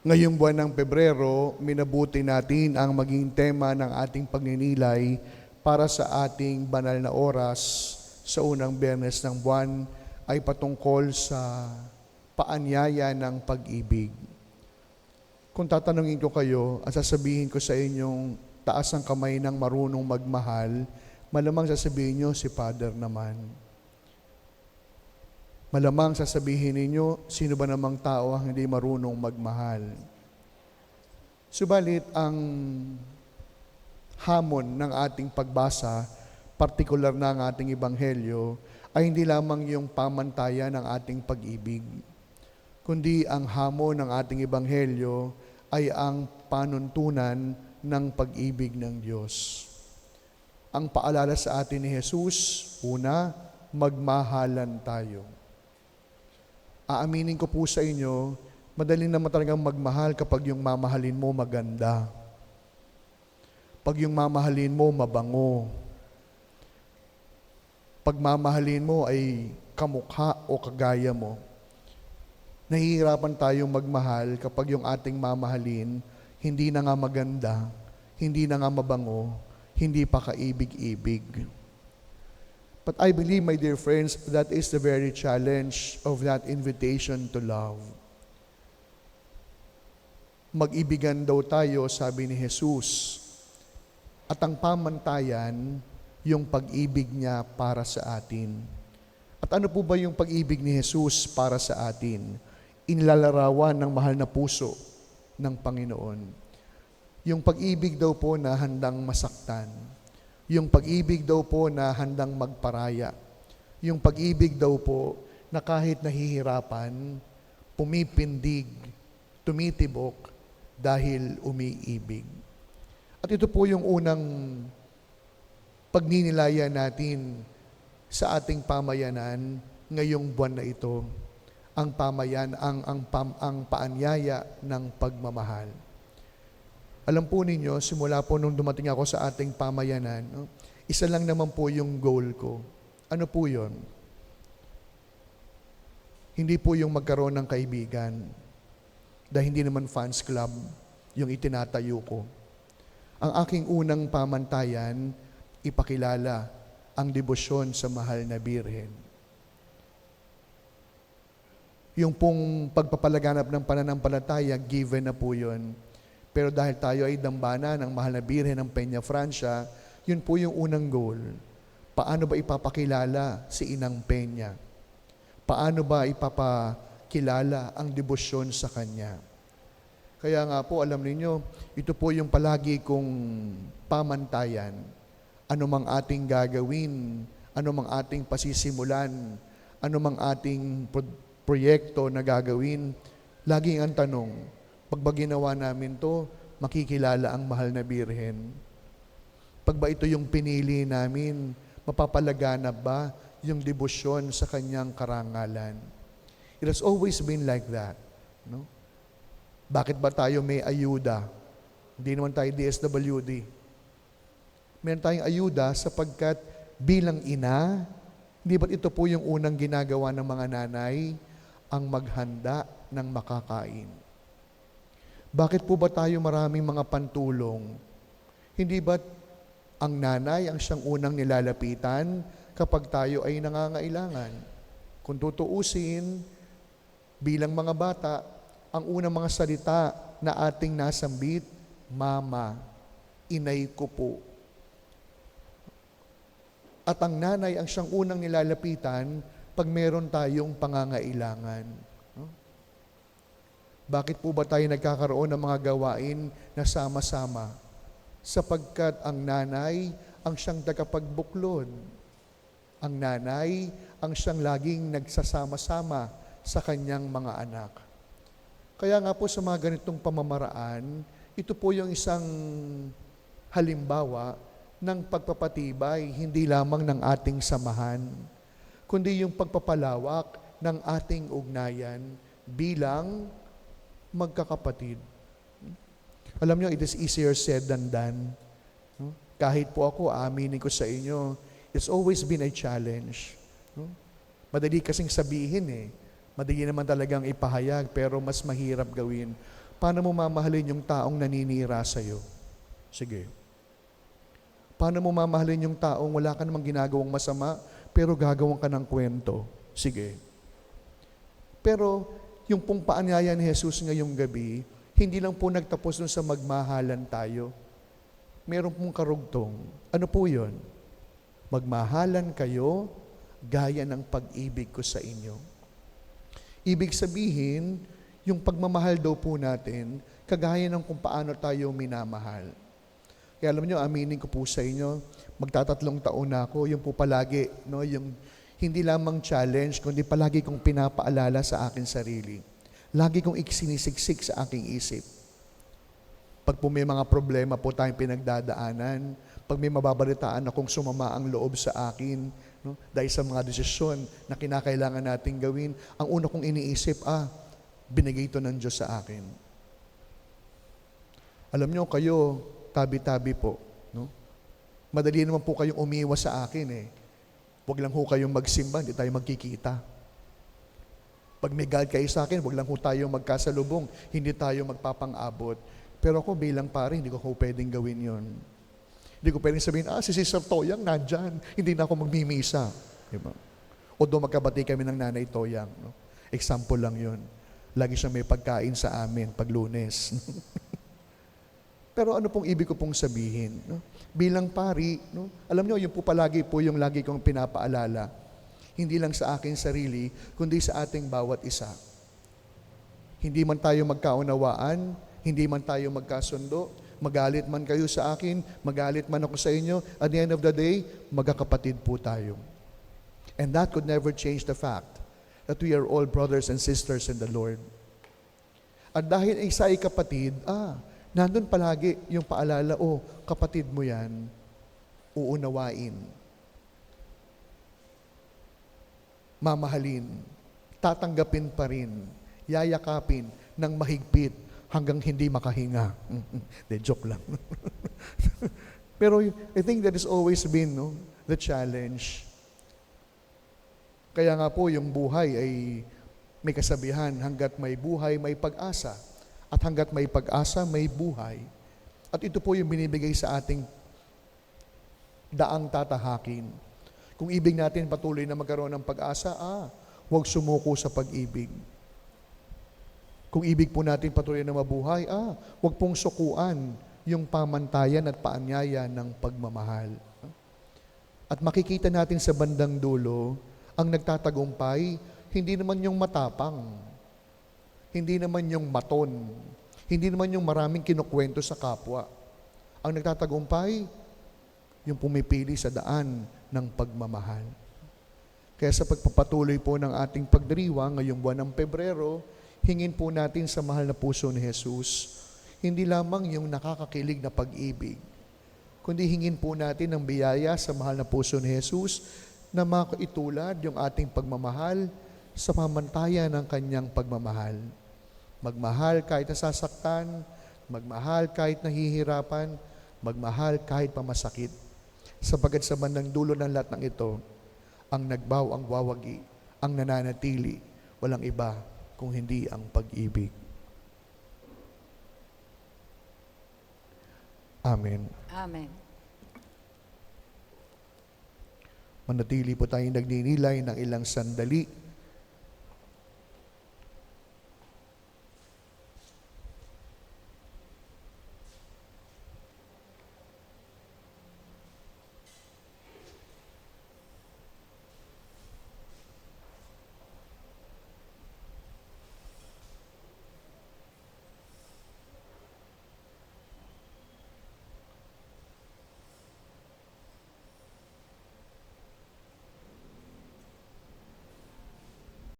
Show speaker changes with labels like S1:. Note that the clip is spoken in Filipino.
S1: Ngayong buwan ng Pebrero, minabuti natin ang maging tema ng ating pagninilay para sa ating banal na oras sa unang Biyernes ng buwan ay patungkol sa paanyaya ng pag-ibig. Kung tatanungin ko kayo at sasabihin ko sa inyong taas ang kamay ng marunong magmahal, malamang sasabihin nyo si Father naman. Malamang sasabihin ninyo, sino ba namang tao ang hindi marunong magmahal? Subalit, ang hamon ng ating pagbasa, partikular na ang ating ebanghelyo, ay hindi lamang yung pamantayan ng ating pag-ibig, kundi ang hamon ng ating ebanghelyo ay ang panuntunan ng pag-ibig ng Diyos. Ang paalala sa atin ni Jesus, una, magmahalan tayo. Aaminin ko po sa inyo, madali naman talagang magmahal kapag yung mamahalin mo maganda. Pag yung mamahalin mo mabango. Pag mamahalin mo ay kamukha o kagaya mo. Nahihirapan tayong magmahal kapag yung ating mamahalin hindi na nga maganda, hindi na nga mabango, hindi pa kaibig-ibig. But I believe, my dear friends, that is the very challenge of that invitation to love. Mag-ibigan daw tayo, sabi ni Jesus. At ang pamantayan, yung pag-ibig niya para sa atin. At ano po ba yung pag-ibig ni Jesus para sa atin? Inilalarawan ng mahal na puso ng Panginoon. Yung pag-ibig daw po na handang masaktan. Yung pag-ibig daw po na handang magparaya. Yung pag-ibig daw po na kahit nahihirapan, pumipindig, tumitibok dahil umiibig. At ito po yung unang pagninilaya natin sa ating pamayanan ngayong buwan na ito. Ang paanyaya ng pagmamahal. Alam po ninyo, simula po nung dumating ako sa ating pamayanan, isa lang naman po yung goal ko. Ano po yun? Hindi po yung magkaroon ng kaibigan. Dahil hindi naman fans club yung itinatayo ko. Ang aking unang pamantayan, ipakilala ang debosyon sa mahal na Birhen. Yung pong pagpapalaganap ng pananampalataya, given na po yun. Pero dahil tayo ay dambana ng mahal na Birhen ng Peña, Francia, yun po yung unang goal. Paano ba ipapakilala si Inang Peña? Paano ba ipapakilala ang debosyon sa kanya? Kaya nga po, alam niyo, ito po yung palagi kong pamantayan. Ano mang ating gagawin, ano mang ating pasisimulan, ano mang ating proyekto na gagawin, laging ang tanong, pag ba ginawa namin to, makikilala ang mahal na Birhen? Pag ba ito yung pinili namin, mapapalaganap ba yung debosyon sa kanyang karangalan? It has always been like that. No? Bakit ba tayo may ayuda? Hindi naman tayo DSWD. Meron tayong ayuda sapagkat bilang ina, hindi ba't ito po yung unang ginagawa ng mga nanay, ang maghanda ng makakain? Bakit po ba tayo maraming mga pantulong? Hindi ba't ang nanay ang siyang unang nilalapitan kapag tayo ay nangangailangan? Kung tutuusin, bilang mga bata, ang unang mga salita na ating nasambit, Mama, inay ko po. At ang nanay ang siyang unang nilalapitan pag meron tayong pangangailangan. Bakit po ba tayo nagkakaroon ng mga gawain na sama-sama? Sapagkat ang nanay ang siyang tagapagbuklod. Ang nanay ang siyang laging nagsasama-sama sa kanyang mga anak. Kaya nga po sa mga ganitong pamamaraan, ito po yung isang halimbawa ng pagpapatibay, hindi lamang ng ating samahan, kundi yung pagpapalawak ng ating ugnayan bilang magkakapatid. Alam nyo, it is easier said than done. Kahit po ako, aaminin ko sa inyo, it's always been a challenge. Madali kasing sabihin Madali naman talagang ipahayag, pero mas mahirap gawin. Paano mo mamahalin yung taong naninira sa'yo? Sige. Paano mo mamahalin yung taong wala ka namang ginagawang masama, pero gagawin ka ng kwento? Sige. Pero yung pong paanyaya ni Jesus ngayong gabi, hindi lang po nagtapos dun sa magmahalan tayo. Meron pong karugtong. Ano po yun? Magmahalan kayo gaya ng pag-ibig ko sa inyo. Ibig sabihin, yung pagmamahal daw po natin, kagaya ng kung paano tayo minamahal. Kaya alam nyo, aminin ko po sa inyo, magtatatlong taon na ako, yung po palagi, no, yung hindi lamang challenge, kundi palagi kong pinapaalala sa akin sarili. Lagi kong isinisiksik sa aking isip. Pag po may mga problema po tayong pinagdadaanan, pag may mababalitaan akong sumama ang loob sa akin, no, dahil sa mga desisyon na kinakailangan nating gawin, ang una kong iniisip, binigay ito ng Diyos sa akin. Alam nyo, kayo, tabi-tabi po, no? Madali naman po kayong umiwas sa akin eh. Huwag lang ho kayong magsimba, hindi tayo magkikita. Pag may galit kayo sa akin, huwag lang ho tayo magkasalubong, hindi tayo magpapang-abot. Pero ako bilang pare, hindi ko pwedeng gawin yon. Hindi ko pwedeng sabihin, si Sister Toyang nandyan, hindi na ako magmimisa. Diba? O doon magkabati kami ng Nanay Toyang. No? Example lang yon. Lagi siya may pagkain sa amin pag Lunes. Pero ano pong ibig ko pong sabihin? No? Bilang pari, no? Alam nyo, yung po palagi po yung lagi kong pinapaalala. Hindi lang sa aking sarili, kundi sa ating bawat isa. Hindi man tayo magkaunawaan, hindi man tayo magkasundo, magalit man kayo sa akin, magalit man ako sa inyo, at the end of the day, magkakapatid po tayo. And that could never change the fact that we are all brothers and sisters in the Lord. At dahil isa ay kapatid, nandun palagi yung paalala, kapatid mo yan, uunawain, mamahalin, tatanggapin pa rin, yayakapin ng mahigpit hanggang hindi makahinga. De, joke lang. Pero I think that has always been the challenge. Kaya nga po yung buhay ay may kasabihan, hanggat may buhay, may pag-asa. At hanggat may pag-asa, may buhay. At ito po yung binibigay sa ating daang tatahakin. Kung ibig natin patuloy na magkaroon ng pag-asa, huwag sumuko sa pag-ibig. Kung ibig po natin patuloy na mabuhay, huwag pong sukuan yung pamantayan at paanyaya ng pagmamahal. At makikita natin sa bandang dulo, ang nagtatagumpay, hindi naman yung matapang, hindi naman yung maton, hindi naman yung maraming kinukwento sa kapwa. Ang nagtatagumpay, yung pumipili sa daan ng pagmamahal. Kaya sa pagpapatuloy po ng ating pagdiriwang ngayong buwan ng Pebrero, hingin po natin sa mahal na puso ni Jesus, hindi lamang yung nakakakilig na pag-ibig, kundi hingin po natin ang biyaya sa mahal na puso ni Jesus na makaitulad yung ating pagmamahal sa pamantayan ng kanyang pagmamahal. Magmahal kahit nasasaktan, magmahal kahit nahihirapan, magmahal kahit pamasakit. Sapagkat sa bandang dulo ng lahat ng ito, ang nagbaw ang wawagi, ang nananatili, walang iba kung hindi ang pag-ibig. Amen.
S2: Amen.
S1: Manatili po tayong nagninilay ng ilang sandali